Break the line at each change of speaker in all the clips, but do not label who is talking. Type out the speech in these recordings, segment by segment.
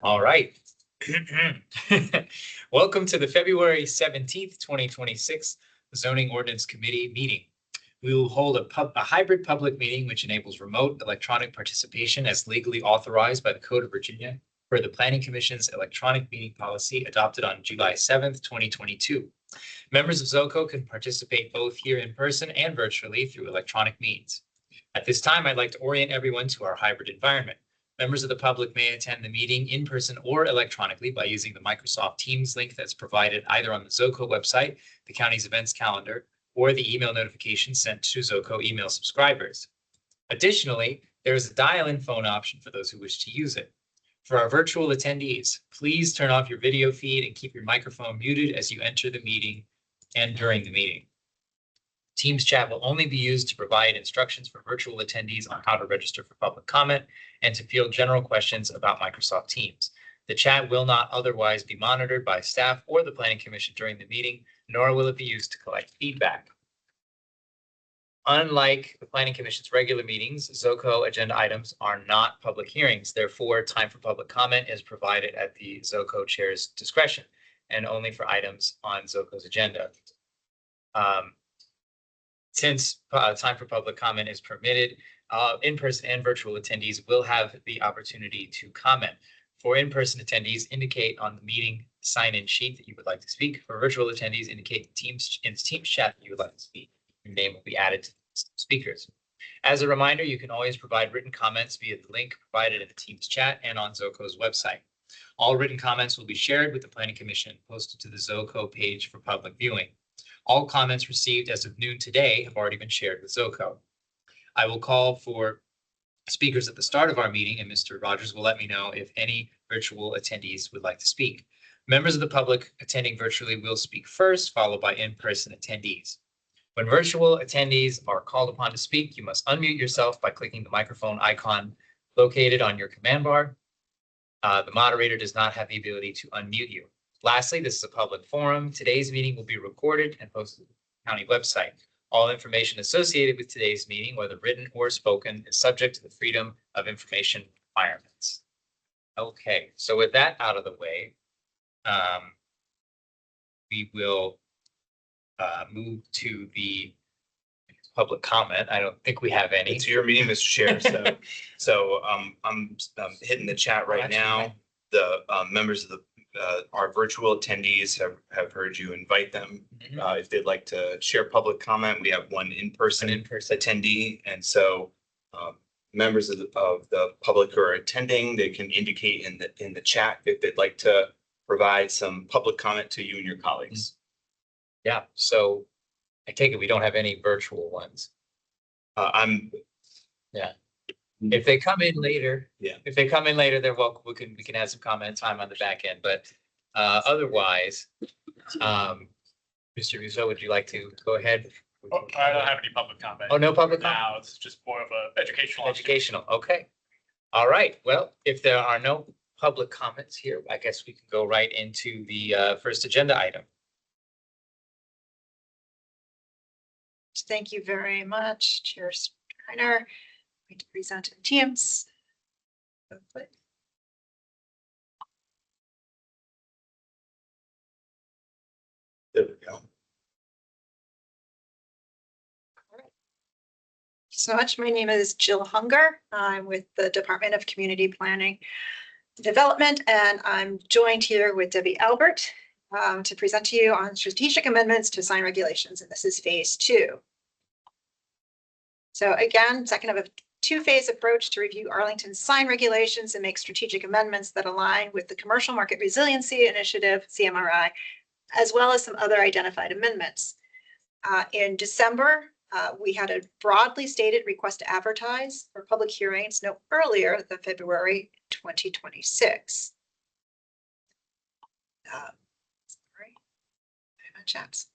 All right. Welcome to the February 17th, 2026 Zoning Ordinance Committee meeting. We will hold a hybrid public meeting which enables remote electronic participation as legally authorized by the Code of Virginia per the Planning Commission's electronic meeting policy adopted on July 7th, 2022. Members of ZOCO can participate both here in person and virtually through electronic means. At this time, I'd like to orient everyone to our hybrid environment. Members of the public may attend the meeting in person or electronically by using the Microsoft Teams link that's provided either on the ZOCO website, the county's events calendar, or the email notification sent to ZOCO email subscribers. Additionally, there is a dial-in phone option for those who wish to use it. For our virtual attendees, please turn off your video feed and keep your microphone muted as you enter the meeting and during the meeting. Teams chat will only be used to provide instructions for virtual attendees on how to register for public comment and to field general questions about Microsoft Teams. The chat will not otherwise be monitored by staff or the Planning Commission during the meeting, nor will it be used to collect feedback. Unlike the Planning Commission's regular meetings, ZOCO agenda items are not public hearings. Therefore, time for public comment is provided at the ZOCO chair's discretion and only for items on ZOCO's agenda. Since time for public comment is permitted, in-person and virtual attendees will have the opportunity to comment. For in-person attendees, indicate on the meeting sign-in sheet that you would like to speak. For virtual attendees, indicate in Teams chat that you would like to speak. Your name will be added to the speakers. As a reminder, you can always provide written comments via the link provided in the Teams chat and on ZOCO's website. All written comments will be shared with the Planning Commission and posted to the ZOCO page for public viewing. All comments received as of noon today have already been shared with ZOCO. I will call for speakers at the start of our meeting, and Mr. Rogers will let me know if any virtual attendees would like to speak. Members of the public attending virtually will speak first, followed by in-person attendees. When virtual attendees are called upon to speak, you must unmute yourself by clicking the microphone icon located on your command bar. The moderator does not have the ability to unmute you. Lastly, this is a public forum. Today's meeting will be recorded and posted to the county website. All information associated with today's meeting, whether written or spoken, is subject to the Freedom of Information requirements. Okay, so with that out of the way, we will move to the public comment. I don't think we have any.
It's your meeting, Mr. Chair. So I'm hitting the chat right now. Right. The members of the our virtual attendees have heard you invite them if they'd like to share public comment. We have one in-person attendee, and so members of the public who are attending, they can indicate in the chat if they'd like to provide some public comment to you and your colleagues.
Yeah, so I take it we don't have any virtual ones. Yeah. If they come in later, if they come in later, they're welcome. We can add some comment time on the back end, but otherwise, Mr. Russo, would you like to go ahead?
Oh, I don't have any public comment.
Oh, no public comment?
Now it's just more of a educational.
Educational, okay. All right, well, if there are no public comments here, I guess we can go right into the first agenda item.
Thank you very much, Chair Steiner. Going to present in Teams.
There we go.
So much. My name is Jill Hunger. I'm with the Department of Community Planning Development, and I'm joined here with Debbie Albert to present to you on strategic amendments to sign regulations, and this is phase 2. So again, second of a two-phase approach to review Arlington's sign regulations and make strategic amendments that align with the Commercial Market Resiliency Initiative, CMRI, as well as some other identified amendments. In December, we had a broadly stated request to advertise for public hearings no earlier than February 2026. Sorry, my chats.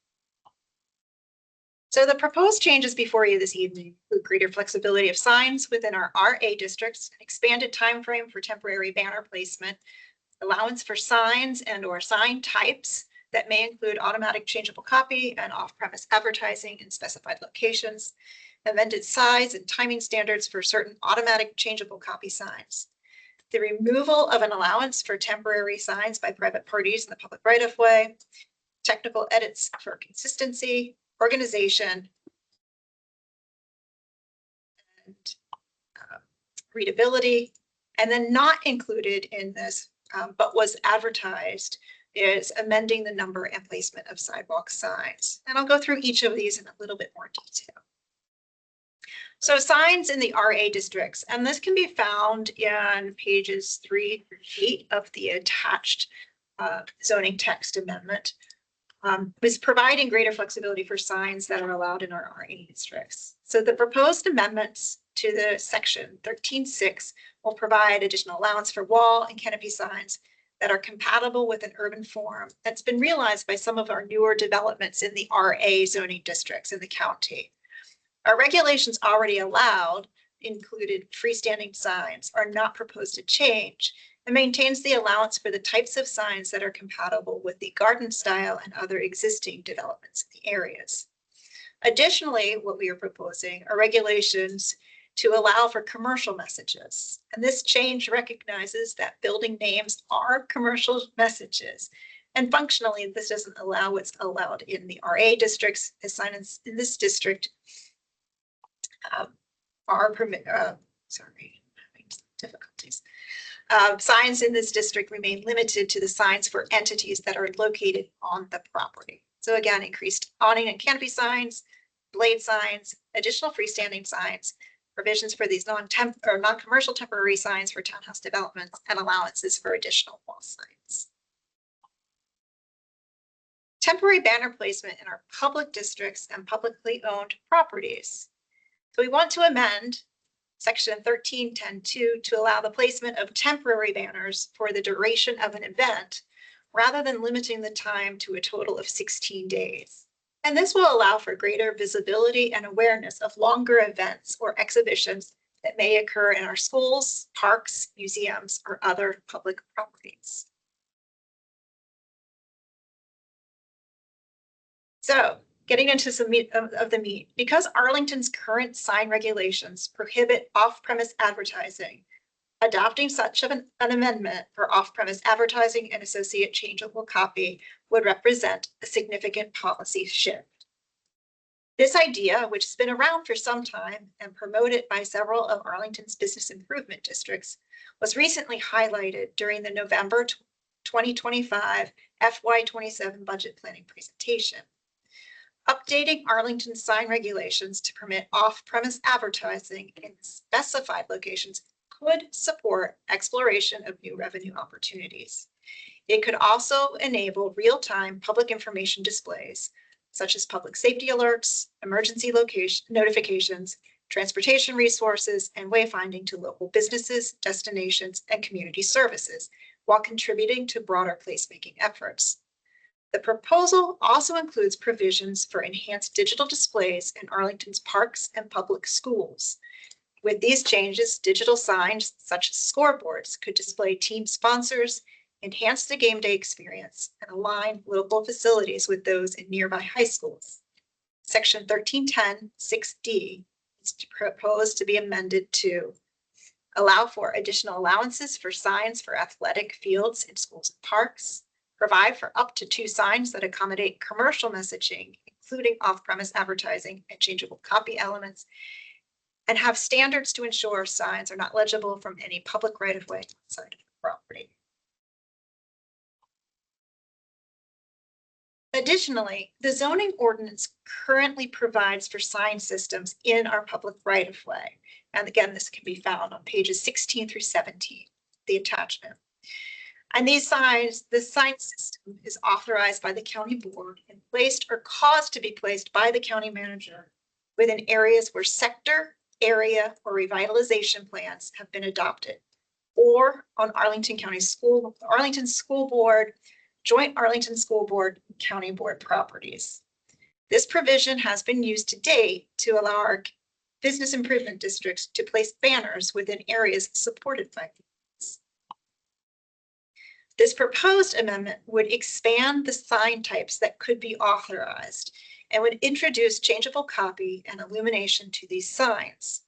So the proposed changes before you this evening include greater flexibility of signs within our RA districts, expanded time frame for temporary banner placement, allowance for signs and or sign types that may include automatic changeable copy and off-premise advertising in specified locations, amended size and timing standards for certain automatic changeable copy signs. the removal of an allowance for temporary signs by private parties in the public right-of-way, technical edits for consistency, organization, and readability. And then not included in this, but was advertised, is amending the number and placement of sidewalk signs. And I'll go through each of these in a little bit more detail. So signs in the RA districts, and this can be found in pages 3 through 8 of the attached zoning text amendment, is providing greater flexibility for signs that are allowed in our RA districts. So the proposed amendments to the section 13.6 will provide additional allowance for wall and canopy signs that are compatible with an urban form that's been realized by some of our newer developments in the RA zoning districts in the county. Our regulations already allowed included freestanding signs are not proposed to change, and maintains the allowance for the types of signs that are compatible with the garden style and other existing developments in the areas. Additionally, what we are proposing are regulations to allow for commercial messages. And this change recognizes that building names are commercial messages. And functionally, this doesn't allow what's allowed in the RA districts, as signs in this district are permit, sorry, having some difficulties. Signs in this district remain limited to the signs for entities that are located on the property. So again, increased awning and canopy signs, blade signs, additional freestanding signs, provisions for these non-commercial temporary signs for townhouse developments, and allowances for additional wall signs. Temporary banner placement in our public districts and publicly owned properties. So we want to amend section 13.10.2 to allow the placement of temporary banners for the duration of an event, rather than limiting the time to a total of 16 days. And this will allow for greater visibility and awareness of longer events or exhibitions that may occur in our schools, parks, museums, or other public properties. So, getting into some meat of the meat, because Arlington's current sign regulations prohibit off-premise advertising, adopting such an amendment for off-premise advertising and associate changeable copy would represent a significant policy shift. This idea, which has been around for some time and promoted by several of Arlington's business improvement districts, was recently highlighted during the November 2025 FY27 budget planning presentation. Updating Arlington's sign regulations to permit off-premise advertising in specified locations could support exploration of new revenue opportunities. It could also enable real-time public information displays, such as public safety alerts, emergency location notifications, transportation resources, and wayfinding to local businesses, destinations, and community services, while contributing to broader placemaking efforts. The proposal also includes provisions for enhanced digital displays in Arlington's parks and public schools. With these changes, digital signs such as scoreboards could display team sponsors, enhance the game day experience, and align local facilities with those in nearby high schools. Section 13.10.6D is proposed to be amended to allow for additional allowances for signs for athletic fields in schools and parks, provide for up to 2 signs that accommodate commercial messaging, including off-premise advertising and changeable copy elements, and have standards to ensure signs are not legible from any public right-of-way outside of the property. Additionally, the zoning ordinance currently provides for sign systems in our public right-of-way. And again, this can be found on pages 16 through 17, the attachment. And these signs, the sign system is authorized by the county board and placed or caused to be placed by the county manager within areas where sector, area, or revitalization plans have been adopted, or on Arlington School Board, Joint Arlington School Board, County Board properties. This provision has been used to date to allow our business improvement districts to place banners within areas supported by these. This proposed amendment would expand the sign types that could be authorized and would introduce changeable copy and illumination to these signs.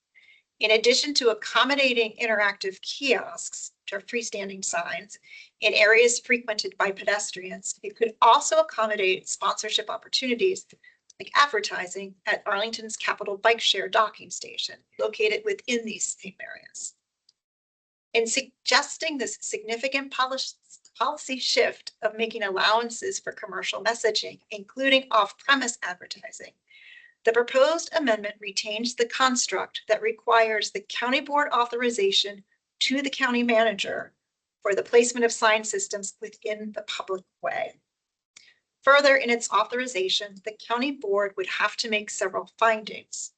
In addition to accommodating interactive kiosks, which are freestanding signs, in areas frequented by pedestrians. It could also accommodate sponsorship opportunities like advertising at Arlington's Capital Bike Share docking station, located within these same areas. In suggesting this significant policy shift of making allowances for commercial messaging, including off-premise advertising, the proposed amendment retains the construct that requires the county board authorization to the county manager for the placement of sign systems within the public way. Further, in its authorization, the county board would have to make several findings: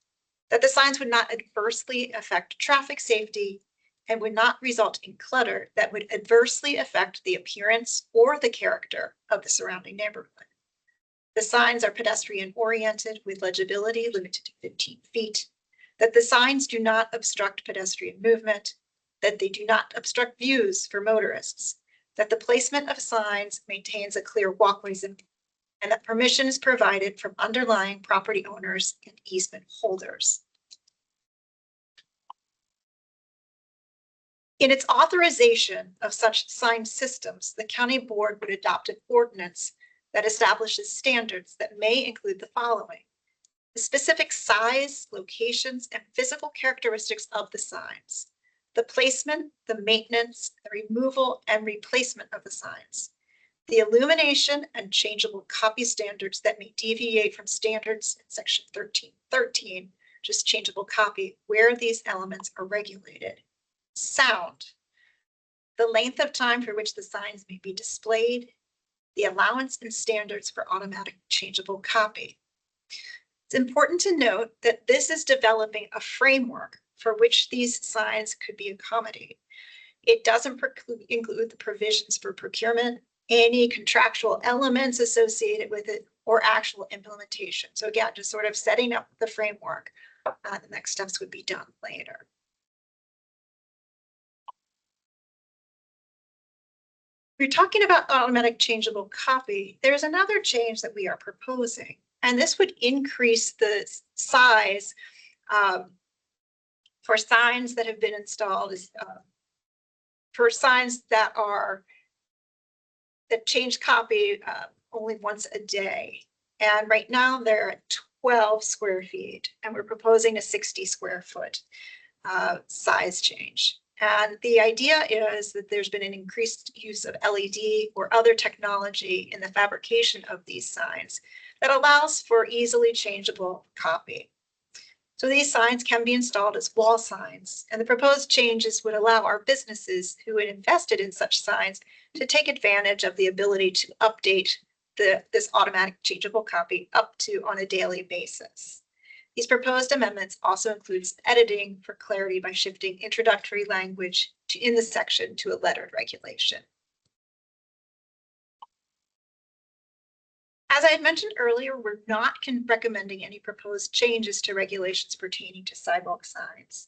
that the signs would not adversely affect traffic safety and would not result in clutter that would adversely affect the appearance or the character of the surrounding neighborhood. The signs are pedestrian oriented with legibility limited to 15 feet, that the signs do not obstruct pedestrian movement, that they do not obstruct views for motorists, that the placement of signs maintains a clear walkways, and that permission is provided from underlying property owners and easement holders. In its authorization of such sign systems, the county board would adopt an ordinance that establishes standards that may include the following: the specific size, locations, and physical characteristics of the signs, the placement, the maintenance, the removal, and replacement of the signs, the illumination and changeable copy standards that may deviate from standards in section 1313, just changeable copy, where these elements are regulated, sound, the length of time for which the signs may be displayed, the allowance and standards for automatic changeable copy. It's important to note that this is developing a framework for which these signs could be accommodated. It doesn't include the provisions for procurement, any contractual elements associated with it, or actual implementation. So again, just sort of setting up the framework. The next steps would be done later. We're talking about automatic changeable copy. There's another change that we are proposing, and this would increase the size for signs that have been installed, for signs that change copy only once a day. And right now they're at 12 square feet, and we're proposing a 60 square foot size change. And the idea is that there's been an increased use of LED or other technology in the fabrication of these signs that allows for easily changeable copy. So these signs can be installed as wall signs, and the proposed changes would allow our businesses who had invested in such signs to take advantage of the ability to update this automatic changeable copy up to on a daily basis. These proposed amendments also include editing for clarity by shifting introductory language in the section to a lettered regulation. As I had mentioned earlier, we're not recommending any proposed changes to regulations pertaining to sidewalk signs.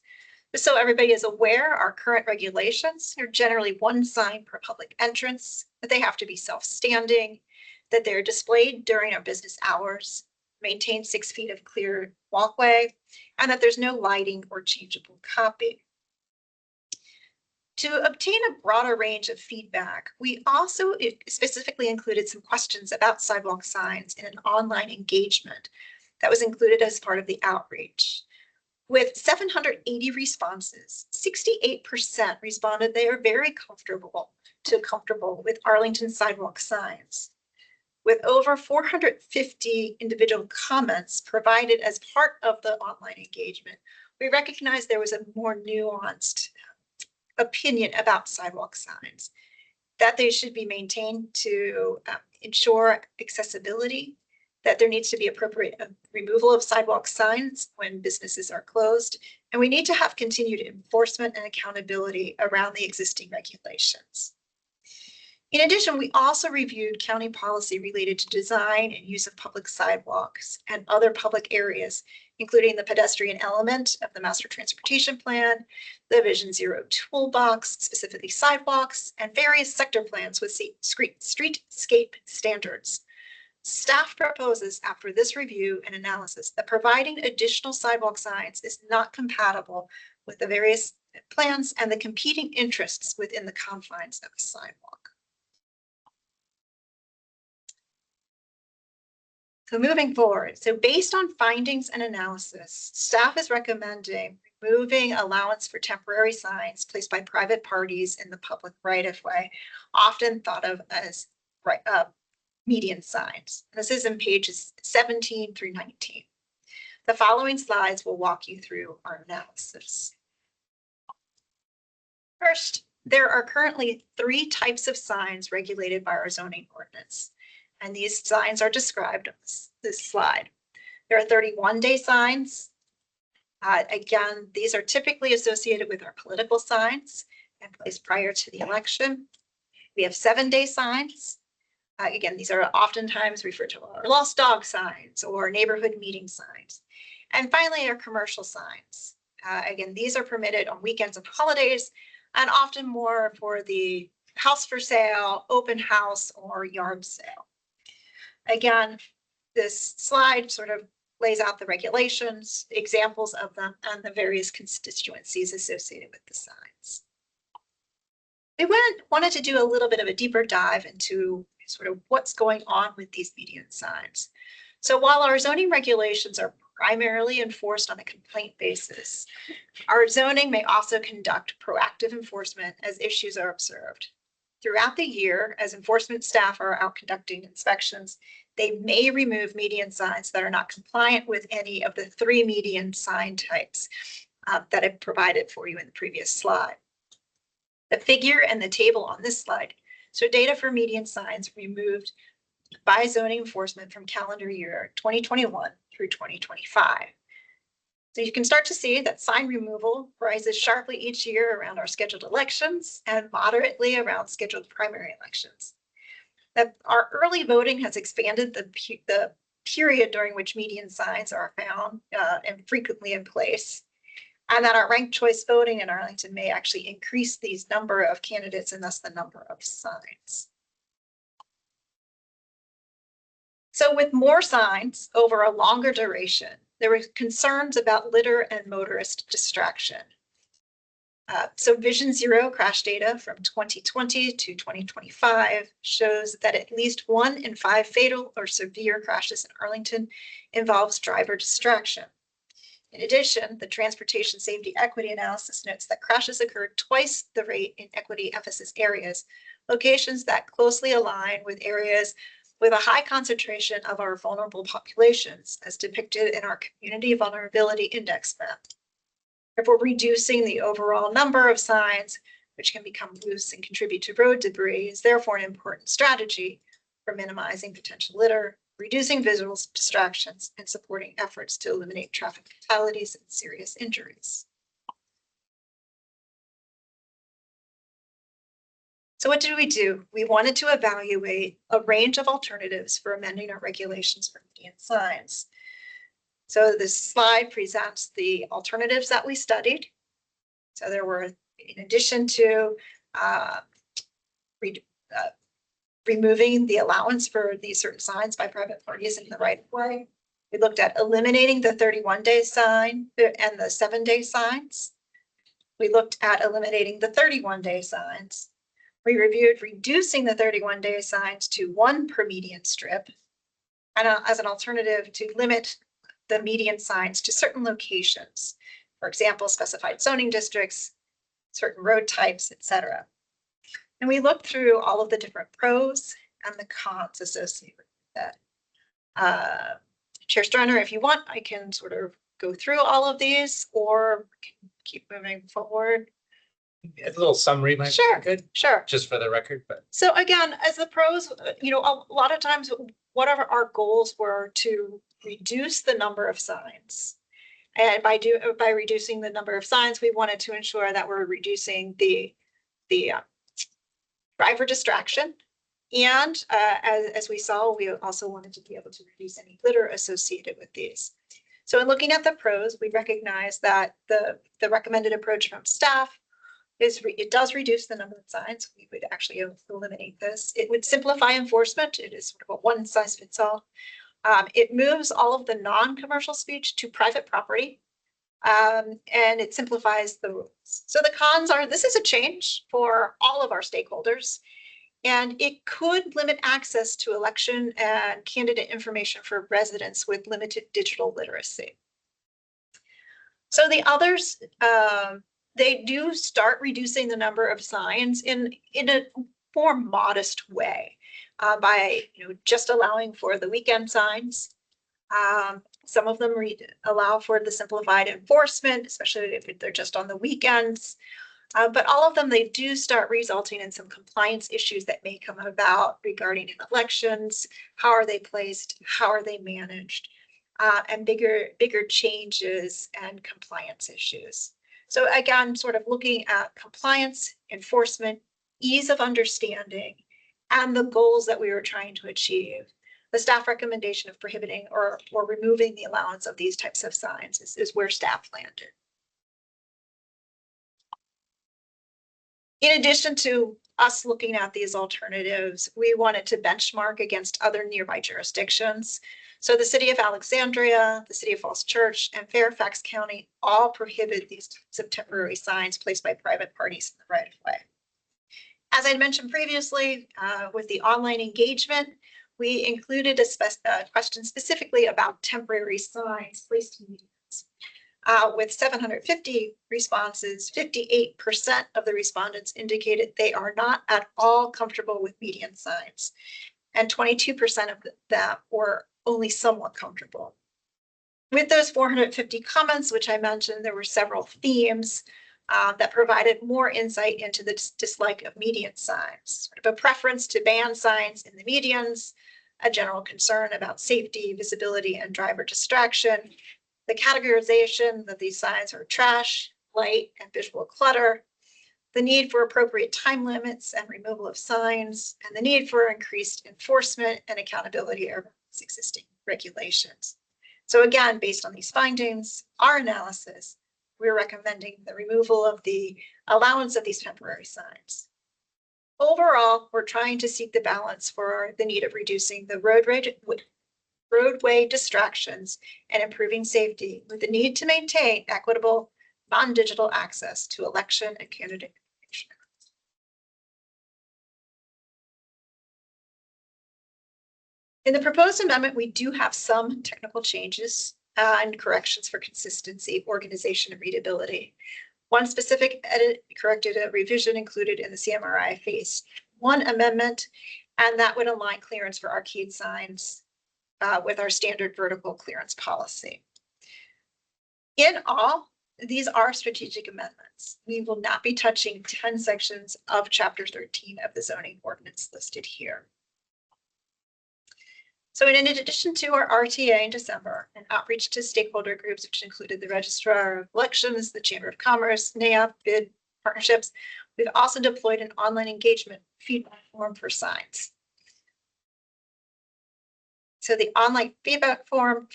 Just so everybody is aware, our current regulations are generally one sign per public entrance, that they have to be self-standing, that they're displayed during our business hours, maintain 6 feet of clear walkway, and that there's no lighting or changeable copy. To obtain a broader range of feedback, we also specifically included some questions about sidewalk signs in an online engagement that was included as part of the outreach. With 780 responses, 68% responded they are very comfortable with Arlington sidewalk signs. With over 450 individual comments provided as part of the online engagement, we recognized there was a more nuanced opinion about sidewalk signs, that they should be maintained to ensure accessibility, that there needs to be appropriate removal of sidewalk signs when businesses are closed, and we need to have continued enforcement and accountability around the existing regulations. In addition, we also reviewed county policy related to design and use of public sidewalks and other public areas, including the pedestrian element of the master transportation plan, the Vision Zero toolbox, specifically sidewalks, and various sector plans with streetscape standards. Staff proposes, after this review and analysis, that providing additional sidewalk signs is not compatible with the various plans and the competing interests within the confines of a sidewalk. So moving forward, so based on findings and analysis, staff is recommending removing allowance for temporary signs placed by private parties in the public right-of-way, often thought of as median signs. This is in pages 17 through 19. The following slides will walk you through our analysis. First, there are currently 3 types of signs regulated by our zoning ordinance, and these signs are described on this slide. There are 31-day signs. Again, these are typically associated with our political signs and placed prior to the election. We have 7-day signs. Again, these are oftentimes referred to as lost dog signs or neighborhood meeting signs. And finally, our commercial signs. Again, these are permitted on weekends and holidays, and often more for the house for sale, open house, or yard sale. Again, this slide sort of lays out the regulations, examples of them, and the various constituencies associated with the signs. We wanted to do a little bit of a deeper dive into sort of what's going on with these median signs. So while our zoning regulations are primarily enforced on a complaint basis, our zoning may also conduct proactive enforcement as issues are observed. Throughout the year, as enforcement staff are out conducting inspections, they may remove median signs that are not compliant with any of the 3 median sign types that I provided for you in the previous slide. The figure and the table on this slide show data for median signs removed by zoning enforcement from calendar year 2021 through 2025. So you can start to see that sign removal rises sharply each year around our scheduled elections and moderately around scheduled primary elections. That our early voting has expanded the period during which median signs are found and frequently in place, and that our ranked choice voting in Arlington may actually increase these number of candidates and thus the number of signs. So with more signs over a longer duration, there were concerns about litter and motorist distraction. So Vision Zero crash data from 2020 to 2025 shows that at least 1 in 5 fatal or severe crashes in Arlington involves driver distraction. In addition, the Transportation Safety Equity Analysis notes that crashes occurred twice the rate in equity emphasis areas, locations that closely align with areas with a high concentration of our vulnerable populations, as depicted in our Community Vulnerability Index map. Therefore, reducing the overall number of signs, which can become loose and contribute to road debris, is therefore an important strategy for minimizing potential litter, reducing visual distractions, and supporting efforts to eliminate traffic fatalities and serious injuries. So what did we do? We wanted to evaluate a range of alternatives for amending our regulations for median signs. So this slide presents the alternatives that we studied. So there were, in addition to removing the allowance for these certain signs by private parties in the right of way, we looked at eliminating the 31-day sign and the 7-day signs. We looked at eliminating the 31-day signs. We reviewed reducing the 31-day signs to 1 per median strip, and as an alternative to limit the median signs to certain locations, for example, specified zoning districts, certain road types, etc. And we looked through all of the different pros and the cons associated with that. Chair Sterner, if you want, I can sort of go through all of these, or keep moving forward.
A little summary might
Sure.
be good,
Sure.
just for the record, but.
So again, as the pros, a lot of times, whatever our goals were to reduce the number of signs. And by reducing the number of signs, we wanted to ensure that we're reducing the driver distraction. And as we saw, we also wanted to be able to reduce any litter associated with these. So in looking at the pros, we recognize that the recommended approach from staff is it does reduce the number of signs. We would actually eliminate this. It would simplify enforcement. It is sort of a one-size-fits-all. It moves all of the non-commercial speech to private property. And it simplifies the rules. So the cons are, this is a change for all of our stakeholders, and it could limit access to election and candidate information for residents with limited digital literacy. So the others, they do start reducing the number of signs in a more modest way by just allowing for the weekend signs. Some of them allow for the simplified enforcement, especially if they're just on the weekends. But all of them, they do start resulting in some compliance issues that may come about regarding elections. How are they placed? How are they managed? And bigger changes and compliance issues. So again, sort of looking at compliance, enforcement, ease of understanding, and the goals that we were trying to achieve. The staff recommendation of prohibiting or removing the allowance of these types of signs is where staff landed. In addition to us looking at these alternatives, we wanted to benchmark against other nearby jurisdictions. So the city of Alexandria, the city of Falls Church, and Fairfax County all prohibit these types of temporary signs placed by private parties in the right of way. As I mentioned previously, with the online engagement, we included a question specifically about temporary signs placed in meetings. With 750 responses, 58% of the respondents indicated they are not at all comfortable with median signs, and 22% of them were only somewhat comfortable. With those 450 comments, which I mentioned, there were several themes that provided more insight into the dislike of median signs, sort of a preference to ban signs in the medians, a general concern about safety, visibility, and driver distraction, the categorization that these signs are trash, light, and visual clutter, the need for appropriate time limits and removal of signs, and the need for increased enforcement and accountability of existing regulations. So again, based on these findings, our analysis, we're recommending the removal of the allowance of these temporary signs. Overall, we're trying to seek the balance for the need of reducing the roadway distractions and improving safety with the need to maintain equitable, non-digital access to election and candidate information. In the proposed amendment, we do have some technical changes and corrections for consistency, organization, and readability. One specific edit corrected a revision included in the CMRI Phase 1 amendment, and that would align clearance for arcade signs with our standard vertical clearance policy. In all, these are strategic amendments. We will not be touching 10 sections of Chapter 13 of the zoning ordinance listed here. So in addition to our RTA in December and outreach to stakeholder groups, which included the Registrar of Elections, the Chamber of Commerce, NAIA, BID partnerships, we've also deployed an online engagement feedback form for signs. So the online feedback form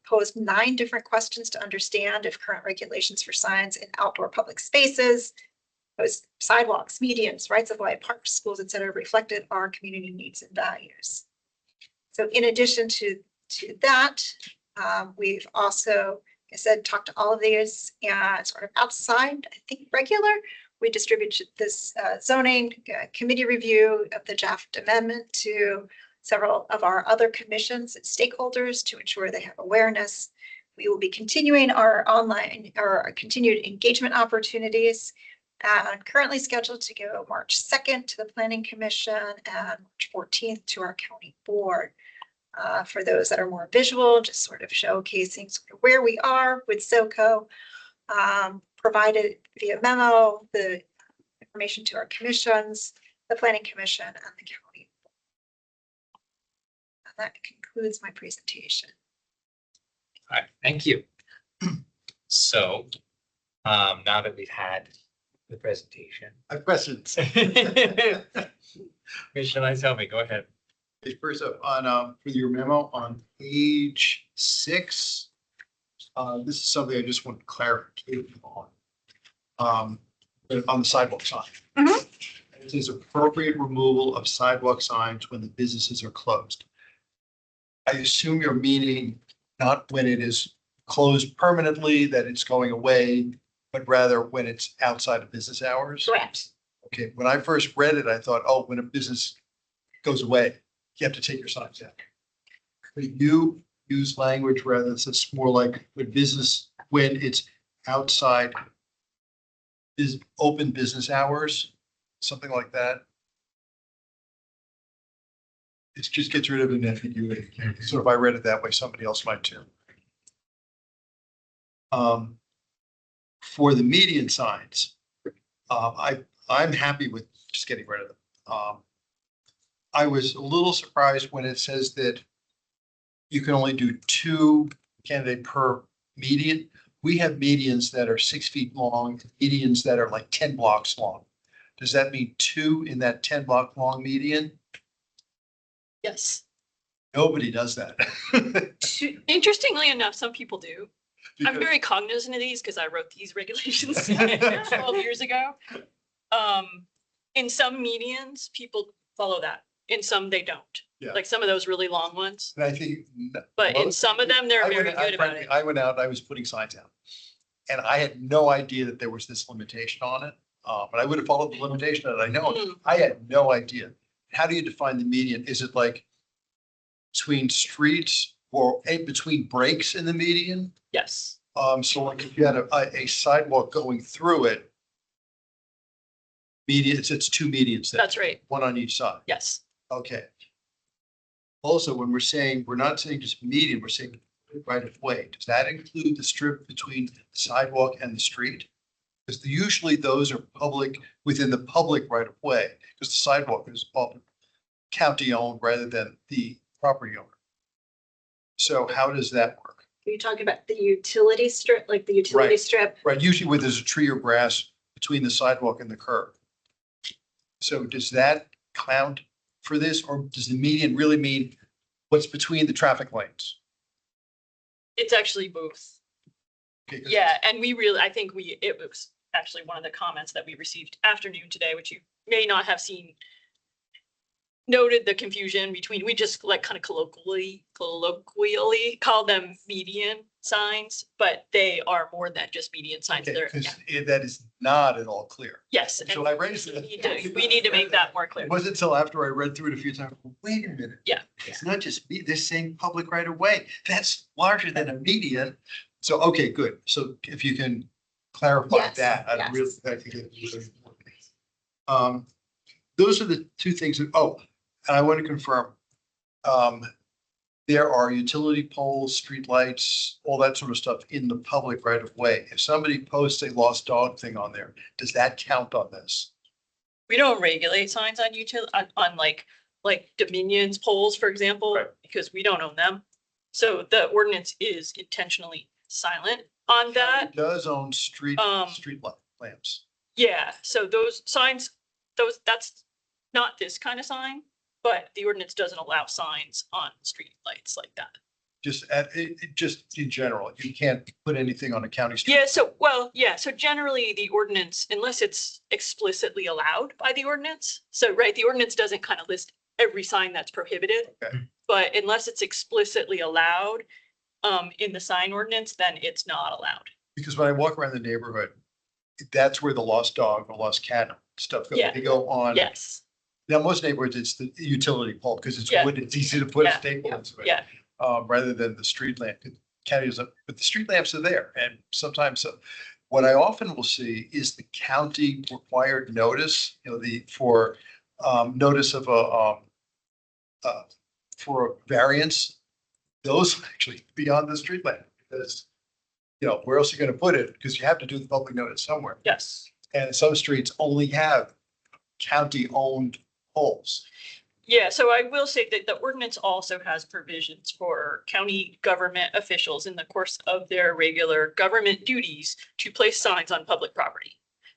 posed 9 different questions to understand if current regulations for signs in outdoor public spaces, those sidewalks, medians, rights of way, parks, schools, et cetera, reflected our community needs and values. So in addition to that, we've also, like I said, talked to all of these and sort of outside, I think, regular. We distributed this zoning committee review of the draft amendment to several of our other commissions and stakeholders to ensure they have awareness. We will be continuing our online or continued engagement opportunities and currently scheduled to go March 2nd to the Planning Commission and March 14th to our county board. For those that are more visual, just sort of showcasing sort of where we are with SoCo, provided via memo, the information to our commissions, the Planning Commission, and the county. And that concludes my presentation.
All right, thank you. So now that we've had the presentation.
I have questions.
Commissioner Lyles, go ahead.
First up, on for your memo on page 6, this is something I just want clarification on the sidewalk sign. It says appropriate removal of sidewalk signs when the businesses are closed. I assume you're meaning not when it is closed permanently, that it's going away, but rather when it's outside of business hours?
Correct.
Okay, when I first read it, I thought, oh, when a business goes away, you have to take your signs down. But you use language rather, it's more like when it's outside is open business hours, something like that. It just gets rid of an ambiguity. So if I read it that way, somebody else might too. For the median signs, I'm happy with just getting rid of them. I was a little surprised when it says that you can only do 2 candidate per median. We have medians that are 6 feet long, medians that are like 10 blocks long. Does that mean 2 in that 10 block long median?
Yes.
Nobody does that.
Interestingly enough, some people do. I'm
Because-
very cognizant of these because I wrote these regulations 12 years ago. In some medians, people follow that. In some, they don't.
Yeah.
Like some of those really long ones.
And I think.
But in
most-
some of them, they're
I
very
went out-
good about
frankly,
it.
I went out, I was putting signs out. And I had no idea that there was this limitation on it. But I would have followed the limitation that I know.
Hmm.
I had no idea. How do you define the median? Is it like between streets or between breaks in the median?
Yes.
So like if you had a sidewalk going through it, it's 2 medians there,
That's right.
one on each side.
Yes.
Okay. Also, when we're not saying just median, we're saying right of way. Does that include the strip between the sidewalk and the street? Because usually those are public, within the public right of way, because the sidewalk is all county owned rather than the property owner. So how does that work?
Are you talking about the utility strip, like the utility
Right.
strip?
Right, usually where there's a tree or grass between the sidewalk and the curb. So does that count for this, or does the median really mean what's between the traffic lanes?
It's actually both.
Okay, 'cause
Yeah. And I think it was actually one of the comments that we received afternoon today, which you may not have seen, noted the confusion between, we just like kind of colloquially call them median signs, but they are more than just median signs.
Okay,
They're,
because
yeah.
that is not at all clear.
Yes. and
So I raised
we need to make that more clear.
It wasn't until after I read through it a few times, wait a minute.
Yeah.
It's not just me, they're saying public right of way. That's larger than a median. So, okay, good. So if you can clarify
Yes,
that, I
yes.
really, I think it's really important. Those are the 2 things that, and I want to confirm. There are utility poles, streetlights, all that sort of stuff in the public right of way. If somebody posts a lost dog thing on there, does that count on this?
We don't regulate signs on on like Dominion's poles, for example,
Right.
because we don't own them. So the ordinance is intentionally silent on that.
It does own street
Um,
lamps.
Yeah, so those signs, that's not this kind of sign, but the ordinance doesn't allow signs on street lights like that.
Just in general, you can't put anything on a county street.
Yeah, so generally the ordinance, unless it's explicitly allowed by the ordinance, so right, the ordinance doesn't kind of list every sign that's prohibited.
Okay.
But unless it's explicitly allowed in the sign ordinance, then it's not allowed.
Because when I walk around the neighborhood, that's where the lost dog, the lost cat stuff goes.
Yeah.
They go on.
Yes,
Now, most neighborhoods, it's the utility pole because it's
Yeah.
wood. It's easy to put a
Yeah.
staple into it.
yeah,
Rather than the street lamp. Counties, but the street lamps are there. And sometimes, what I often will see is the county required notice, for notice of for a variance. Those actually beyond the street lamp because, where else are you going to put it? Because you have to do the public notice somewhere.
yes.
And some streets only have county-owned poles.
Yeah, so I will say that the ordinance also has provisions for county government officials in the course of their regular government duties to place signs on public property.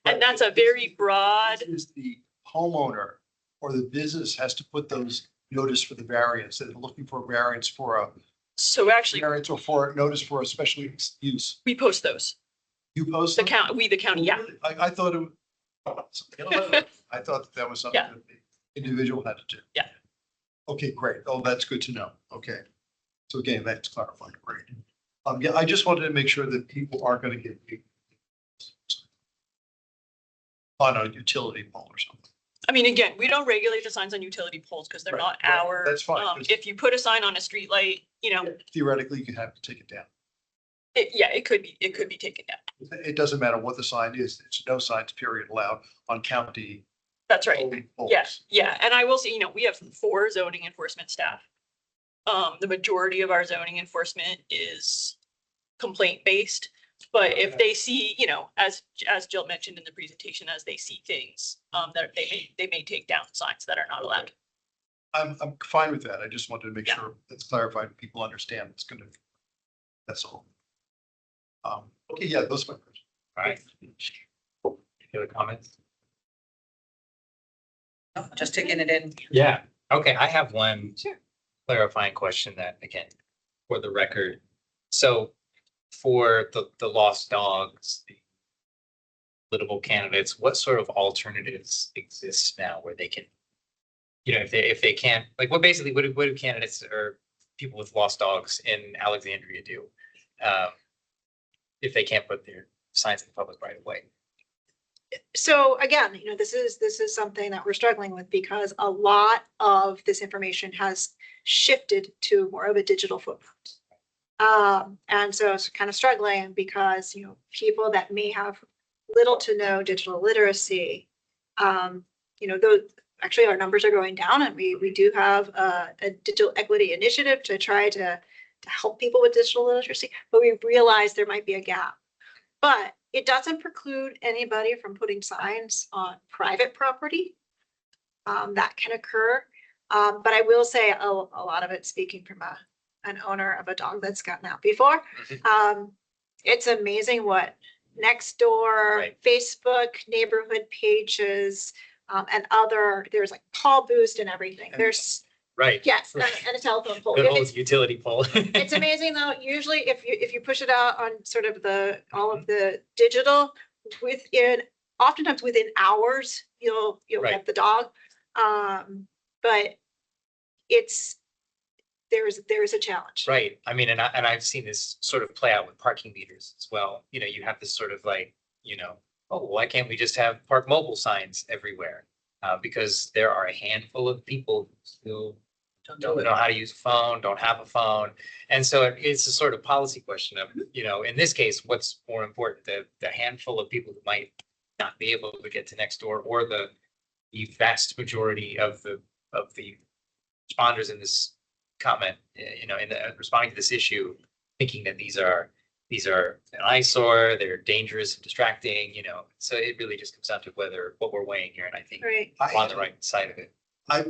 And that's a very broad,
This is the homeowner or the business has to put those notice for the variance, that they're looking for a variance for a
so actually,
variance or for notice for a special use.
we post those.
You post
The
them?
the county, yeah.
I thought it. I thought that was something
Yeah.
that the individual had to do.
Yeah.
Okay, great. Oh, that's good to know. Okay. So again, that's clarifying. Great. Yeah, I just wanted to make sure that people aren't gonna get on a utility pole or something.
I mean, again, we don't regulate the signs on utility poles because they're
Right,
not
right,
our.
that's fine, 'cause-
If you put a sign on a street light, you know,
Theoretically, you could have to take it down.
yeah, it could be taken down.
It doesn't matter what the sign is. It's no signs period allowed on county.
That's right.
poles.
Yeah, yeah. And I will say, we have 4 zoning enforcement staff. The majority of our zoning enforcement is complaint based. But if they see, as Jill mentioned in the presentation, as they see things, that they may take down signs that are not allowed.
I'm fine with that. I just wanted to make
Yeah.
sure it's clarified. People understand it's gonna, that's all. Okay, yeah, those are my questions.
All right. Any other comments?
Just taking it in.
Yeah, okay, I have one
Sure.
clarifying question that, again, for the record. So for the lost dogs, the political candidates, what sort of alternatives exist now where they can, if they can't, like, what do candidates or people with lost dogs in Alexandria do? If they can't put their signs in the public right away?
So again, this is something that we're struggling with because a lot of this information has shifted to more of a digital footprint. And so it's kind of struggling because, people that may have little to no digital literacy, those actually our numbers are going down and we do have a digital equity initiative to try to help people with digital literacy, but we realize there might be a gap. But it doesn't preclude anybody from putting signs on private property. That can occur. But I will say a lot of it, speaking from an owner of a dog that's gotten out before, it's amazing what Nextdoor,
Right.
Facebook, neighborhood pages, and there's like call boost and everything. There's,
Right.
yes,
Right.
and a telephone pole.
Good
If
old
it's
utility pole.
it's amazing though, usually if you push it out on sort of all of the digital oftentimes within hours, you'll
Right.
get the dog. But there's a challenge.
Right, I mean, and I've seen this sort of play out with parking meters as well. You have this sort of like, oh, why can't we just have park mobile signs everywhere? Because there are a handful of people who don't know how to use a phone, don't have a phone. And so it's a sort of policy question of, in this case, what's more important, the handful of people who might not be able to get to Nextdoor, or the vast majority of the responders in this comment, responding to this issue, thinking that these are an eyesore, they're dangerous and distracting, so it really just comes down to what we're weighing here, and I think
Right.
we're on the right side of it.
I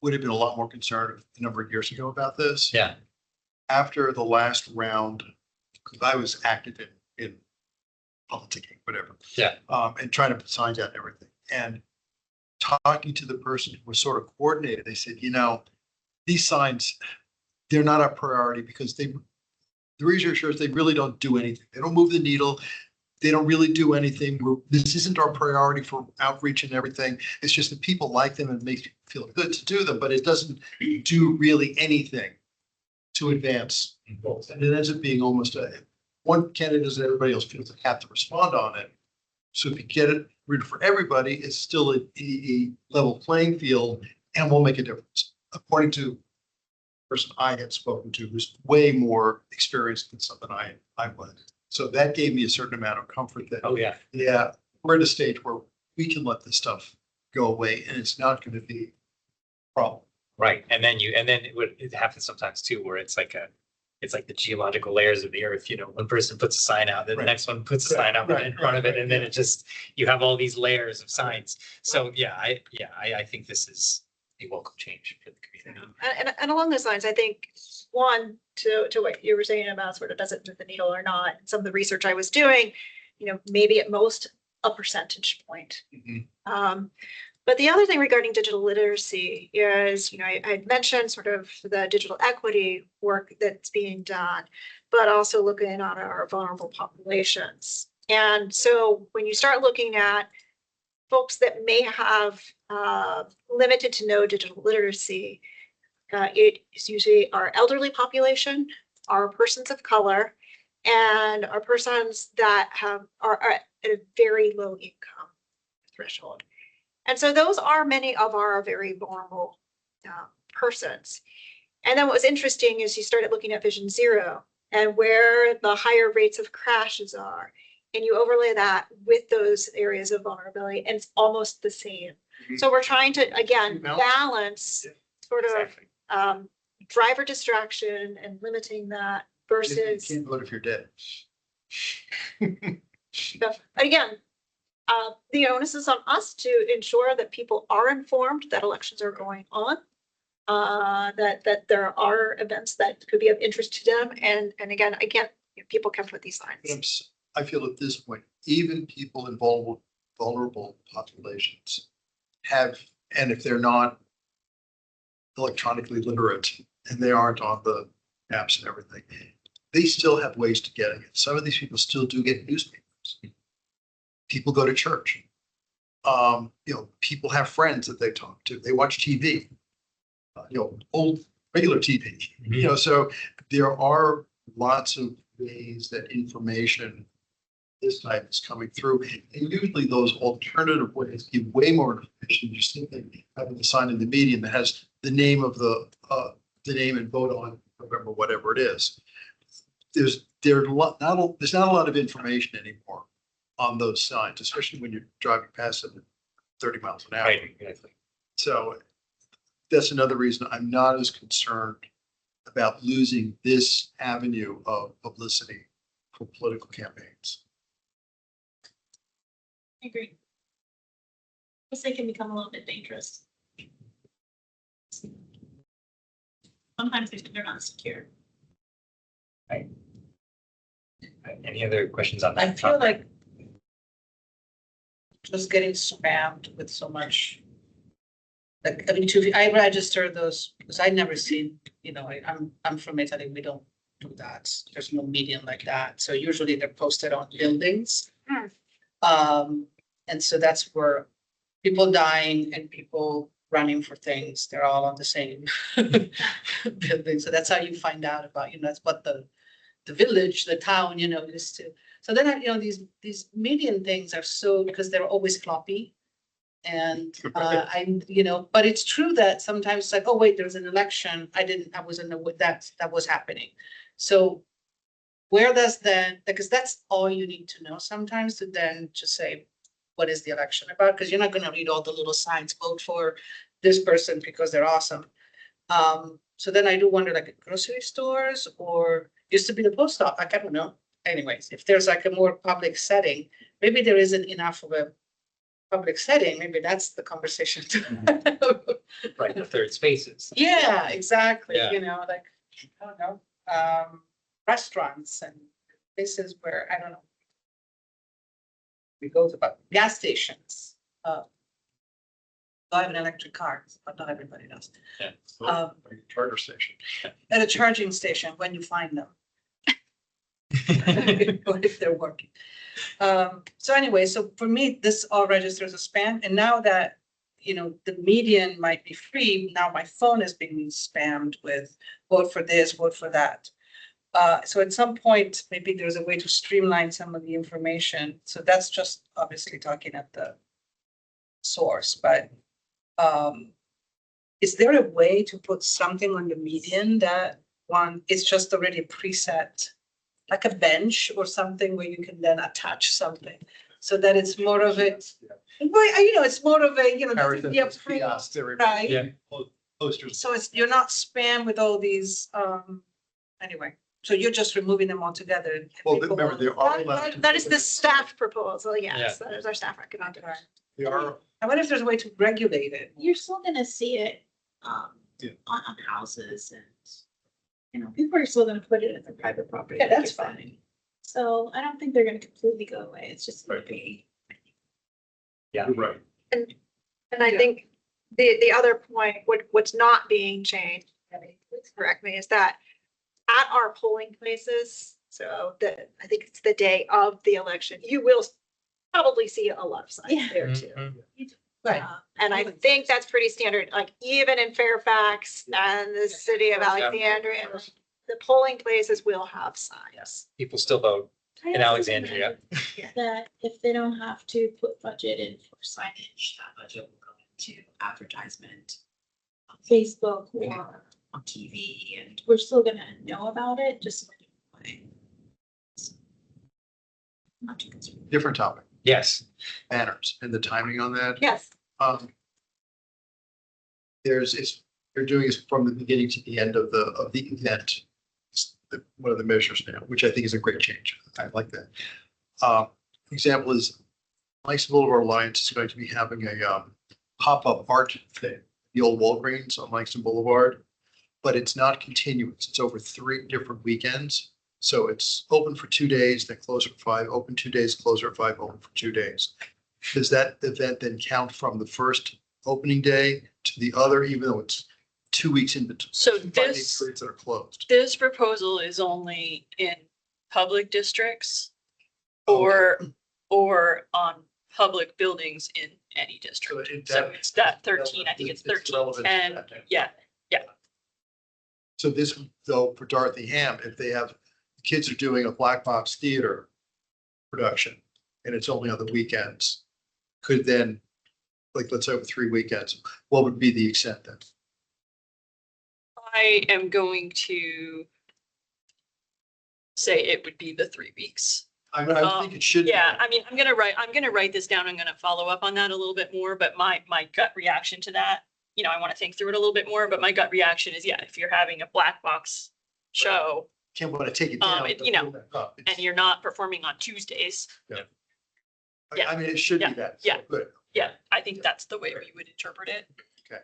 would have been a lot more concerned a number of years ago about this.
Yeah,
After the last round, because I was active in politicking, whatever.
yeah,
And trying to put signs out and everything. And talking to the person who was sort of coordinated, they said, these signs, they're not a priority because the research shows they really don't do anything. They don't move the needle. They don't really do anything. This isn't our priority for outreach and everything. It's just that people like them and it makes you feel good to do them, but it doesn't do really anything to advance goals. And it ends up being almost one candidate does and everybody else feels they have to respond on it. So if you get it written for everybody, it's still a level playing field and will make a difference. According to the person I had spoken to, who's way more experienced than something I was. So that gave me a certain amount of comfort that,
oh, yeah,
yeah, we're at a stage where we can let this stuff go away and it's not going to be a problem.
right, and then it happens sometimes too, where it's like the geological layers of the earth, one person puts a sign out, then the
Right.
next one puts a
Right,
sign out
right,
in front of it,
right,
and then
yeah.
it just, you have all these layers of signs. So, I think this is a welcome change for the community.
And along those lines, I think one, to what you were saying about sort of does it move the needle or not, some of the research I was doing, maybe at most a percentage point.
Mhm.
But the other thing regarding digital literacy is, I had mentioned sort of the digital equity work that's being done, but also looking at our vulnerable populations. And so when you start looking at folks that may have limited to no digital literacy, it is usually our elderly population, our persons of color, and are persons that are at a very low income threshold. And so those are many of our very vulnerable persons. And then what was interesting is you started looking at Vision Zero and where the higher rates of crashes are. And you overlay that with those areas of vulnerability, and it's almost the same.
Mhm.
So we're trying to, again,
Balance.
balance
Yeah.
sort of
Exactly.
driver distraction and limiting that
You
versus,
can't vote if you're dead.
again, the onus is on us to ensure that people are informed that elections are going on. That there are events that could be of interest to them. And again, people can put these
But
signs.
I feel at this point, even people in vulnerable populations have, and if they're not electronically literate and they aren't on the apps and everything, they still have ways to get it. Some of these people still do get newspapers. People go to church. People have friends that they talk to. They watch TV. Old regular TV. So there are lots of ways that information this type is coming through. And usually those alternative ways give way more information. You simply having a sign in the median that has the name of the name and vote on November, whatever it is. There's not a lot of information anymore on those signs, especially when you're driving past them at 30 miles an hour.
Right, exactly.
So that's another reason I'm not as concerned about losing this avenue of publicity for political campaigns.
I agree. Guess they can become a little bit dangerous. Sometimes they're not secure.
Any other questions on that?
I feel like just getting spammed with so much. Like, I mean, I register those because I never seen, I'm from Italy, we don't do that. There's no medium like that. So usually they're posted on buildings. And so that's where people dying and people running for things, they're all on the same building. So that's how you find out about, that's what the village, the town, is to. So then, these median things are so, because they're always floppy. And but it's true that sometimes it's like, oh, wait, there's an election. I wasn't aware that was happening. So where does then, because that's all you need to know sometimes to then just say, what is the election about? Because you're not going to read all the little signs, vote for this person because they're awesome. So then I do wonder, like at grocery stores or used to be the post office, like, I don't know. Anyways, if there's like a more public setting, maybe there isn't enough of a public setting, maybe that's the conversation.
Right, the third spaces.
Yeah, exactly.
Yeah.
Like, I don't know, restaurants and places where, I don't know. We go to gas stations. I have an electric car, but not everybody does.
Charter station.
At a charging station, when you find them. Or if they're working. So anyway, so for me, this all registers as spam. And now that, the median might be free, now my phone is being spammed with vote for this, vote for that. So at some point, maybe there's a way to streamline some of the information. So that's just obviously talking at the source, but is there a way to put something on the median that it's just already preset, like a bench or something where you can then attach something so that it's more of a, it's more of a,
Everything
yeah,
is kiosks, they're
right?
Yeah.
posters.
So you're not spam with all these, anyway, so you're just removing them altogether. and
Well,
people
remember,
will-
there are elections.
That is the staff proposal, yes,
Yeah.
that is our staff recommendation.
Okay.
There are,
I wonder if there's a way to regulate it.
You're still gonna see it
Yeah.
on houses and, people are still gonna put it in their private property.
Yeah,
like
that's
you're saying.
fine.
So I don't think they're gonna completely go away. It's just gonna
Right.
be.
Yeah.
you're right.
And I think the other point, what's not being changed, Debbie, please correct me, is that at our polling places, so I think it's the day of the election, you will probably see a lot of signs
Yeah.
there too.
Mhm.
Right.
And I think that's pretty standard, like even in Fairfax and the city of Alexandria. the polling places will have signs.
People still vote
I
in
also
Alexandria.
imagine That if they don't have to put budget in for signage, that budget will go into advertisement on Facebook or on TV, and we're still gonna know about it, just in a different way. So, not too concerned.
Different topic,
Yes,
banners and the timing on that.
Yes.
They're doing this from the beginning to the end of the event. It's one of the measures now, which I think is a great change. I like that. Example is Langston Boulevard Alliance is going to be having a pop-up art thing, the old Walgreens on Langston Boulevard, but it's not continuous. It's over 3 different weekends. So it's open for 2 days, then closed for 5, open 2 days, closed for 5, open for 2 days. Does that event then count from the first opening day to the other, even though it's 2 weeks in between?
So
5 day
this,
periods that are closed.
this proposal is only in public districts or on public buildings in any district. So it's that 13, I think it's 13, and yeah,
So this, though, for Dorothy Ham, if they have, kids are doing a black box theater production and it's only on the weekends, could then, like, let's say over 3 weekends, what would be the extent then?
I am going to say it would be the 3 weeks.
I think it should. be.
Yeah, I mean, I'm gonna write this down. I'm gonna follow up on that a little bit more, but my gut reaction to that, I want to think through it a little bit more, but my gut reaction is, yeah, if you're having a black box show
Can't want to take it down.
it-
but
you know,
build that up.
and
It's-
you're not performing on Tuesdays, yeah.
I mean, it should be
Yeah,
that.
yeah.
Good.
yeah, I think that's the way we would interpret it.
Okay.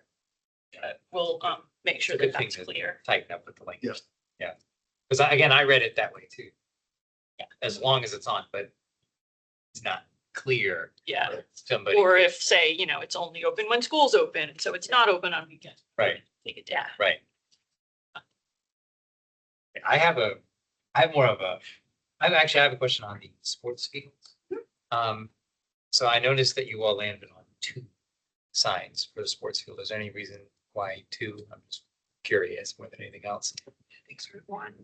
We'll, make sure
It's a
that
good thing
that's
to
clear.
tighten up with the language.
Yes.
Yeah. Because again, I read it that way too.
Yeah.
As long as it's on, but it's not clear.
Yeah,
that Somebody,
or if, say, it's only open when school's open, so it's not open on weekends.
right,
Take it down.
right. I have a question on the sports fields. So I noticed that you all landed on 2 signs for the sports field. Is there any reason why 2? I'm just curious more than anything else.
Thanks for one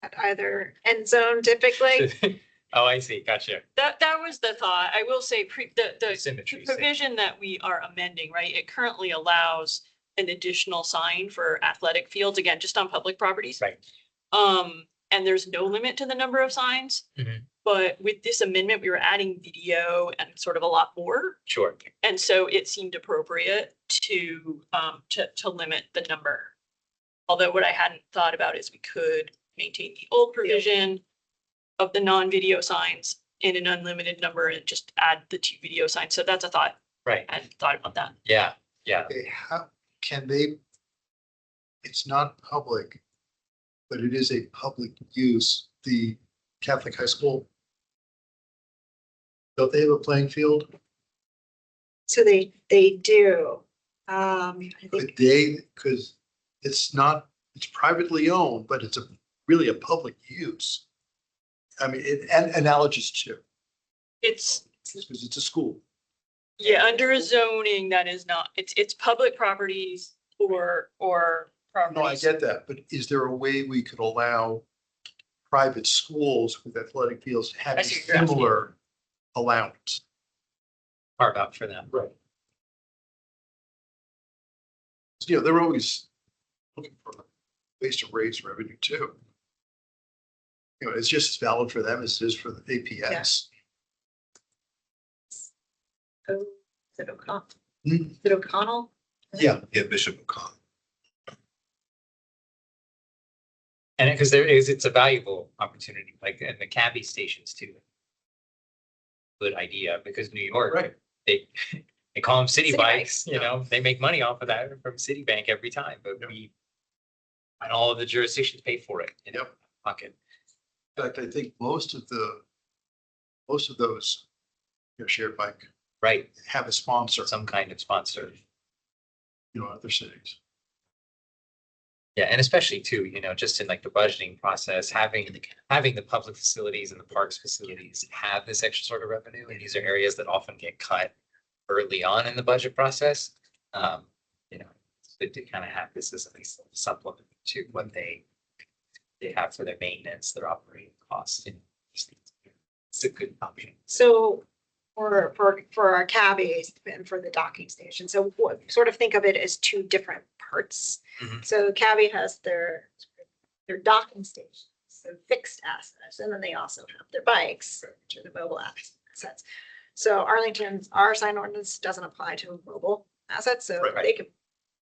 at either end zone typically.
Oh, I see. Gotcha.
That was the thought. I will say the
Symmetry.
provision that we are amending, right? It currently allows an additional sign for athletic fields, again, just on public properties.
Right.
And there's no limit to the number of signs.
Mhm.
But with this amendment, we were adding video and sort of a lot more.
Sure.
And so it seemed appropriate to limit the number. Although what I hadn't thought about is we could maintain the old provision of the non-video signs in an unlimited number and just add the 2 video signs. So that's a thought.
Right.
I hadn't thought about that.
Yeah. Yeah.
Okay, how can they? It's not public, but it is a public use, the Catholic high school. Don't they have a playing field?
So they do. I
But
think,
because it's privately owned, but it's really a public use. I mean, analogous to,
It's,
because it's a school.
yeah, under a zoning that is not, it's public properties or
No, I
properties.
get that, but is there a way we could allow private schools with athletic fields to have
I
a
see what you're asking.
similar allowance?
Carve out for them.
Right. They're always looking for ways to raise revenue too. It's just as valid for them as it is for the APS.
oh, is it O'Connell?
Hmm.
Is it O'Connell?
Yeah,
Yeah, Bishop McCon.
And because it's a valuable opportunity, like in the Cabby stations too. Good idea, because New York,
right.
they call them city
City
bikes, they make money off of that from Citibank every time, but and all of the jurisdictions pay for it in their pocket.
In fact, I think most of those shared bike
Right,
have a sponsor,
some kind of sponsor.
other cities.
Yeah, and especially too, just in like the budgeting process, having the public facilities and the parks facilities have this extra sort of revenue, and these are areas that often get cut early on in the budget process. It's good to kind of have this as a supplement to what they they have for their maintenance, their operating costs. And it's a good option.
So for our cabbies and for the docking station, so sort of think of it as two different parts.
Mhm.
So cabbie has their docking stations, so fixed assets, and then they also have their bikes, which are the mobile assets. So our sign ordinance doesn't apply to mobile assets, so
Right.
they can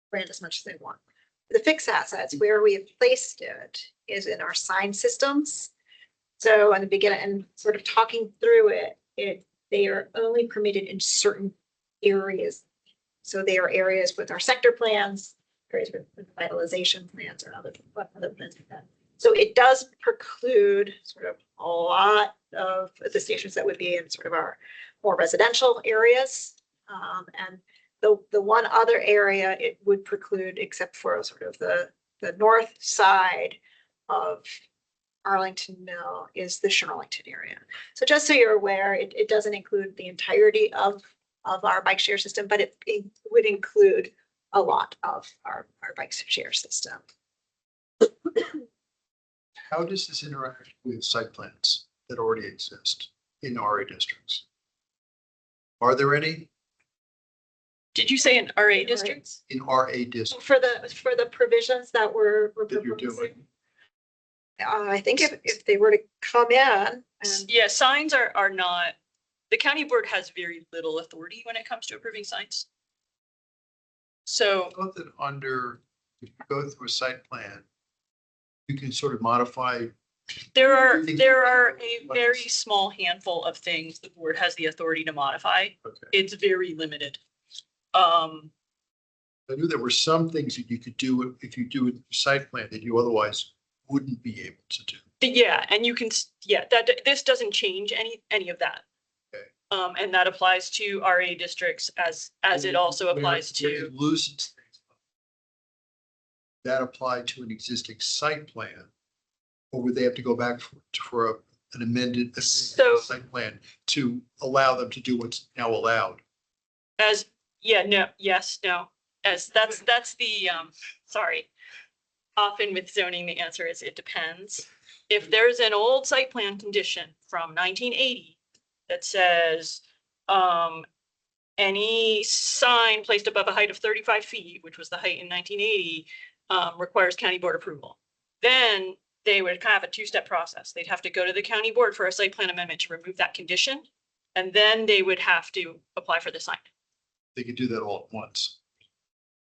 brand as much as they want. The fixed assets, where we have placed it is in our sign systems. So in the beginning, and sort of talking through it, they are only permitted in certain areas. So they are areas with our sector plans, areas with vitalization plans or other plans like that. So it does preclude sort of a lot of the stations that would be in sort of our more residential areas. And the one other area it would preclude, except for sort of the north side of Arlington Mill, is the Shirlington area. So just so you're aware, it doesn't include the entirety of our bike share system, but it would include a lot of our bike share system.
How does this interact with site plans that already exist in RA districts? Are there any
Did you say in RA districts?
in RA districts
For the provisions that we're
that you're
proposing,
doing?
I think if they were to come in and
Yeah, signs are not, the county board has very little authority when it comes to approving signs. So
I thought that if you go through a site plan, you can sort of modify.
there are a very small handful of things the board has the authority to modify.
Okay.
It's very limited.
I knew there were some things that you could do if you do a site plan that you otherwise wouldn't be able to do.
Yeah, and you can, this doesn't change any of that.
Okay.
And that applies to RA districts as it also applies
Where
to,
it loosens things up. That apply to an existing site plan? Or would they have to go back for an amended site plan to allow them to do what's now allowed?
as, no, as that's the, sorry. Often with zoning, the answer is it depends. If there's an old site plan condition from 1980 that says, any sign placed above a height of 35 feet, which was the height in 1980, requires county board approval. Then they would have a two-step process. They'd have to go to the county board for a site plan amendment to remove that condition. And then they would have to apply for the sign.
They could do that all at once.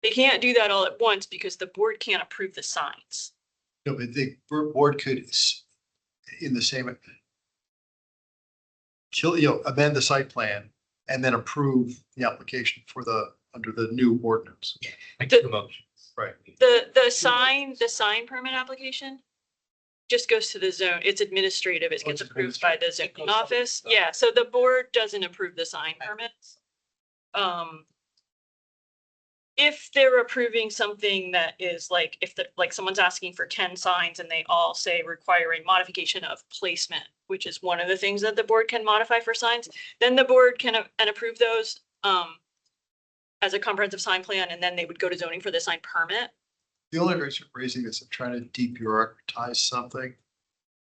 They can't do that all at once because the board can't approve the signs.
No, but the board could, in the same, amend the site plan and then approve the application under the new ordinance.
Like the motion.
Right.
The sign permit application just goes to the zone. It's administrative. It
Oh,
gets
it's
approved by the
administrative.
zoning office. Yeah, so the board doesn't approve the sign permits. If they're approving something that is like, like someone's asking for 10 signs and they all say requiring modification of placement, which is one of the things that the board can modify for signs, then the board can approve those as a comprehensive sign plan, and then they would go to zoning for the sign permit.
The only reason I'm raising this, I'm trying to debureaucratize something.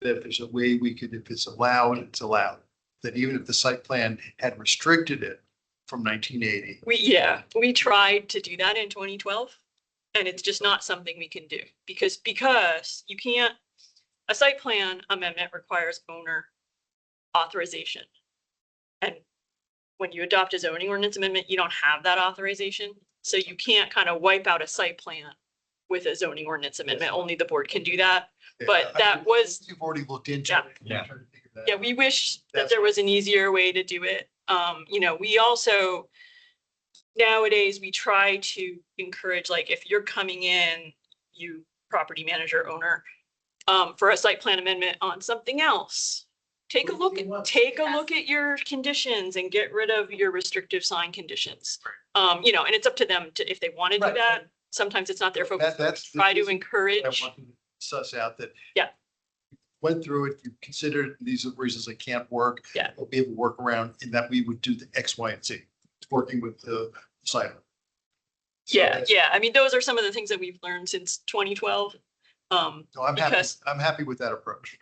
That if there's a way we could, if it's allowed, it's allowed. That even if the site plan had restricted it from 1980.
We tried to do that in 2012, and it's just not something we can do because you can't, a site plan amendment requires owner authorization. And when you adopt a zoning ordinance amendment, you don't have that authorization. So you can't kind of wipe out a site plan with a zoning ordinance amendment. Only the board can do that. But that was.
You've already looked into
Yeah.
it.
Yeah.
Yeah, we wish that
That's-
there was an easier way to do it. We also, nowadays, we try to encourage, like, if you're coming in, you property manager owner, for a site plan amendment on something else, take a look at your conditions and get rid of your restrictive sign conditions. And it's up to them if they want to do
Right.
that. Sometimes it's not their focus.
That's.
Try to
I
encourage.
want to suss out that.
Yeah.
Went through it, you considered these are reasons they can't work.
Yeah.
We'll be able to work around in that we would do the X, Y, and Z, working with the site. So
Yeah,
that's-
yeah. I mean, those are some of the things that we've learned since 2012.
No, I'm happy,
Because-
I'm happy with that approach.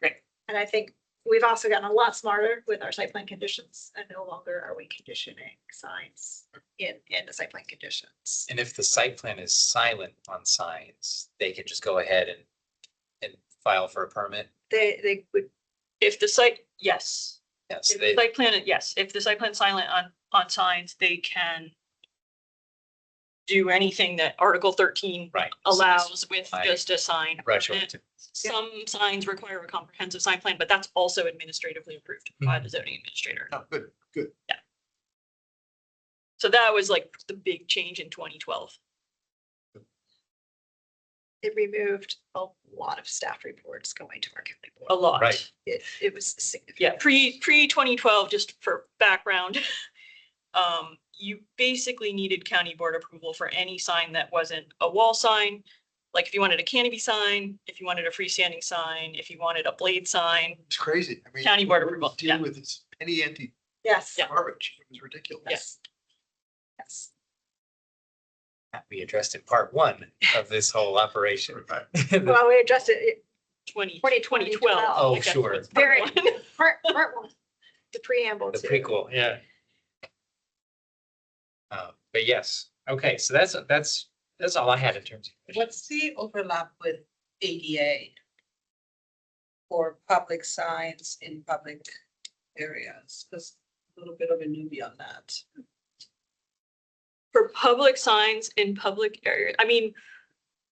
And I think we've also gotten a lot smarter with our site plan conditions and no longer are we conditioning signs in the site plan conditions.
And if the site plan is silent on signs, they can just go ahead and file for a permit.
They would,
If the site, yes.
Yes,
If
they,
the site plan, yes, if the site plan silent on signs, they can do anything that Article 13
right.
allows with
I-
just a sign.
Retro.
permit. Some signs require a comprehensive sign plan, but that's also administratively approved by the zoning administrator.
Oh, good, good.
So that was like the big change in 2012.
it removed a lot of staff reports going to our county
A
board.
lot.
Right.
It was significant.
Yeah, pre 2012, just for background. You basically needed county board approval for any sign that wasn't a wall sign. Like if you wanted a canopy sign, if you wanted a freestanding sign, if you wanted a blade sign.
It's crazy. I mean.
County board
we were
approval,
Dealing
yeah.
with this penny ante
Yes.
Yeah.
garbage. It was ridiculous.
Yes.
Yes.
That we addressed in part one of this whole operation.
Well, we addressed it,
2012.
Oh,
I guess
sure.
was part
Very-
one.
part one, the preamble
The
to.
prequel, yeah. But yes, okay, so that's all I had in terms of.
What's the overlap with ADA? For public signs in public areas, just a little bit of a newbie on that.
For public signs in public areas, I mean,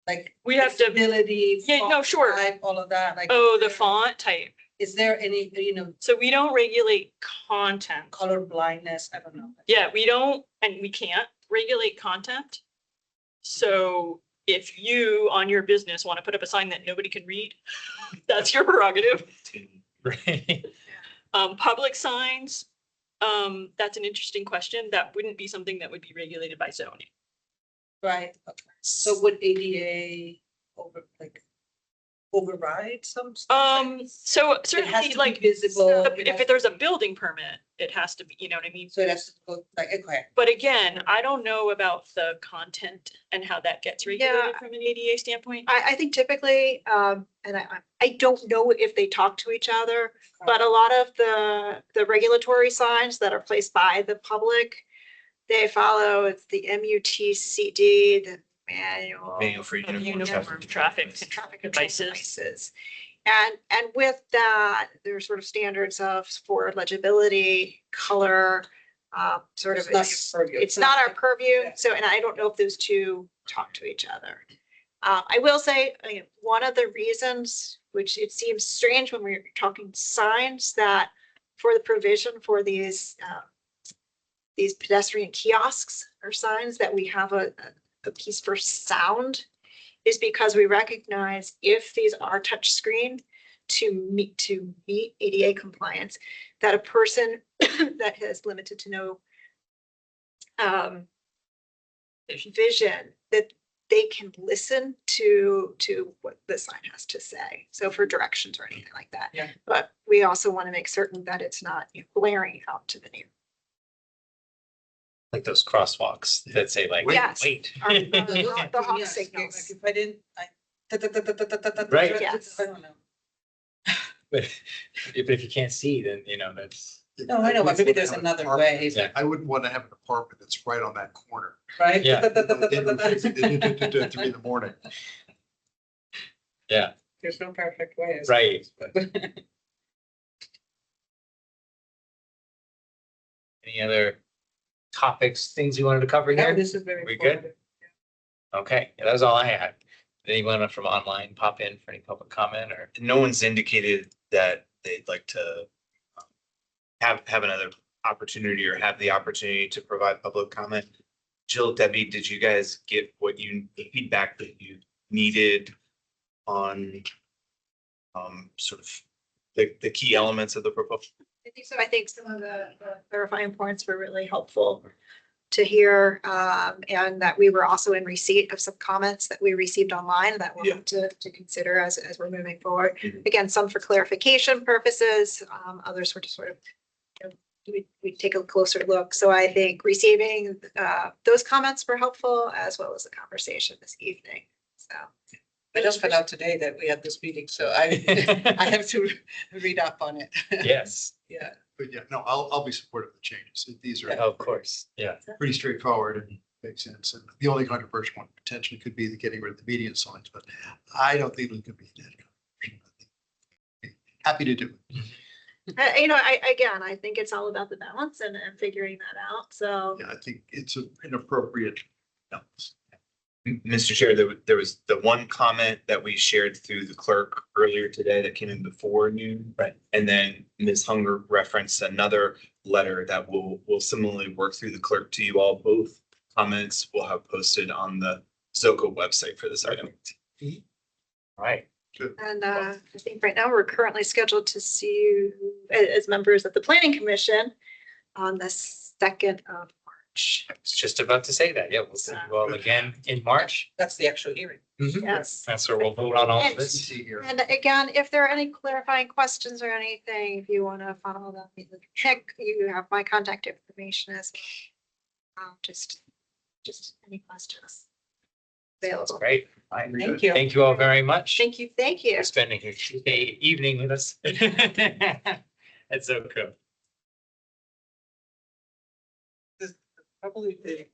Like.
we have to,
Visibility.
Yeah, no,
font
sure.
type, all of that, like.
oh, the font type.
Is there any,
So we don't regulate content.
color blindness? I don't know.
Yeah, we don't, and we can't regulate content. So if you, on your business, want to put up a sign that nobody can read, that's your prerogative.
Right.
Public signs, that's an interesting question. That wouldn't be something that would be regulated by zoning.
Right, okay. So would ADA override some?
So
It has
certainly
to
like,
be visible.
if there's a building permit, it has to be, you know what I mean?
So it has to go like, okay.
But again, I don't know about the content and how that gets regulated from an ADA standpoint.
I think typically, and I don't know if they talk to each other, but a lot of the regulatory signs that are placed by the public, they follow, it's the MUTCD, the
Manual for uniform
Uniform
traffic.
traffic
control
devices.
devices. And with that, there's sort of standards for legibility, color, sort of,
It's not your purview.
it's not our purview.
Yeah.
So, and I don't know if those two talk to each other. I will say, one of the reasons, which it seems strange when we're talking signs, that for the provision for these pedestrian kiosks or signs, that we have a piece for sound, is because we recognize if these are touchscreen to meet ADA compliance, that a person that has limited to no vision, that they can listen to what the sign has to say. So for directions or anything like that.
Yeah.
But we also want to make certain that it's not blaring out to the new.
Like those crosswalks that say like,
Yes.
wait.
The hawk
Yes,
signals.
like if I didn't,
Right.
Yes.
I don't know.
But if you can't see, then, that's.
No, I know, but maybe there's another way,
Yeah.
I wouldn't want to have an apartment that's right on that corner.
right?
Yeah.
At 3 in the morning.
Yeah,
There's no perfect way.
right. Any other topics, things you wanted to cover
No,
here?
this is very.
We good?
informative.
Okay, that was all I had. Did anyone from online pop in for any public comment or?
No one's indicated that they'd like to have another opportunity or have the opportunity to provide public comment. Jill, Debbie, did you guys get the feedback that you needed on sort of the key elements of the proposal?
I think so. I think some of the clarifying points were really helpful to hear, and that we were also in receipt of some comments that we received online that we'll have to consider as we're moving forward.
Mhm.
Again, some for clarification purposes, others were to sort of, we take a closer look. So I think receiving those comments were helpful, as well as the conversation this evening. So
I just found out today that we had this meeting, so I, I have to read up on it.
Yes,
Yeah.
But yeah, no, I'll be supportive of the changes. These are
of course, yeah.
pretty straightforward and make sense. And the only controversial one potentially could be the getting rid of the median signs, but I don't think it could be that controversial. Happy to do it.
I think it's all about the balance and figuring that out. So
Yeah, I think it's an appropriate balance.
Mr. Chair, there was the one comment that we shared through the clerk earlier today that came in before noon.
Right.
And then Ms. Hunger referenced another letter that will similarly work through the clerk to you all. Both comments will have posted on the ZOCO website for this item.
Right.
And I think right now we're currently scheduled to see you as members of the Planning Commission on the 2nd of March.
I was just about to say that. Yeah, we'll see you all again in March.
That's the actual hearing.
Yes.
That's where we'll vote on all of this.
See here.
And again, if there are any clarifying questions or anything, if you want to follow up with Nick, you have my contact information as well. Just any questions
That's
available.
great.
Thank you.
Thank you all very much.
Thank you. Thank you.
For spending your Tuesday evening with us. That's so cool.
Probably the